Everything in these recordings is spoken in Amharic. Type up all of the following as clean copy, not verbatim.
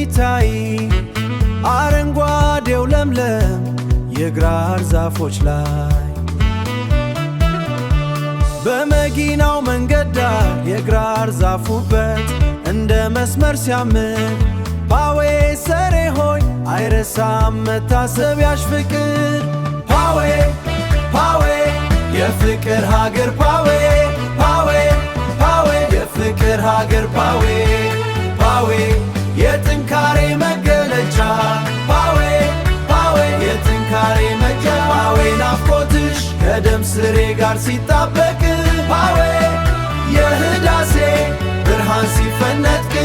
የሚታይ አረንጓዴው ለምለም የግራር ዛፎች ላይ በመኪናው መንገድ ዳር የግራር ዛፍ ውበት እንደ መስመር ሲያምር ፓዌ ሰሬ ሆይ አይረሳም መታሰቢያሽ ፍቅር ፓዌ ፓዌ የፍቅር ሀገር ፓዌ ፓዌ ፓዌ የፍቅር ሀገር ፓዌ ፓዌ የጥንካሬ መገለጫ ፓዌ ፓዌ የጥንካሬ መገለጫ ፓዌ ናፍቆትሽ ከደም ስሬ ጋር ሲጣበቅ ፓዌ የህዳሴ ብርሃን ሲፈነጥቅ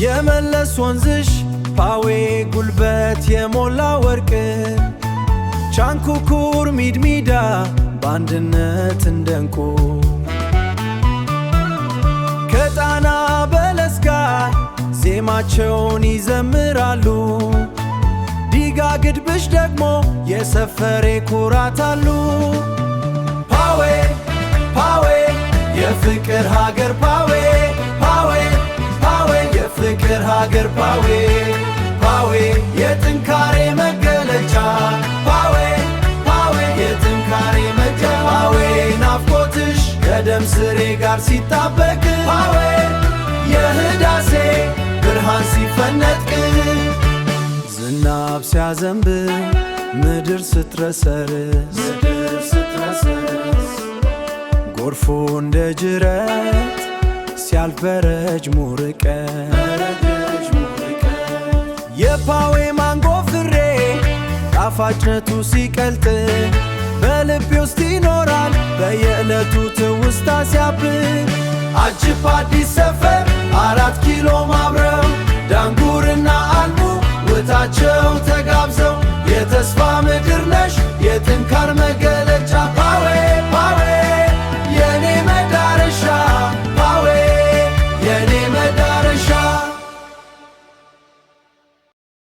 የመለስ ወንዝሽ ፓዌ ጉልበት የሞላ ወርቅ ቻንኩኩር ሚድሚዳ በአንድነት እንደንቁ ከጣና በለስ ጋር ዜማቸውን ይዘምራሉ ዲጋ ግድብሽ ደግሞ የሰፈሬ ኩራት አሉ ፓዌ ፓዌ የፍቅር ሀገር ፓዌ ፓዌ ፓዌ የፍቅር ሀገር ፓዌ ፓዌ የጥንካሬ መገለጫ ፓዌ ፓዌ የጥንካሬ መገለጫ ፓዌ ናፍቆትሽ ከደም ስሬ ጋር ሲጣበቅ ፓዌ የህዳሴ ብርሃን ሲፈነጥቅ ዝናብ ሲያዘንብ ምድር ስትረሰርስ ጎርፉ እንደ ጅረት ሲያልፍ በረጅሙ ርቀት የፓዌ ማንጎ ፍሬ ጣፋጭነቱ ሲቀልጥ በልቤ ውስጥ ይኖራል በየዕለቱ ትውስታ ሲያብር አጅብ አዲስ ሰፈር 4 ኪሎ ማብረው ዳንጉርና አልሙ ውታቸው ተጋብዘው የተስፋ ምድር ነሽ የጥንካር መገለጫ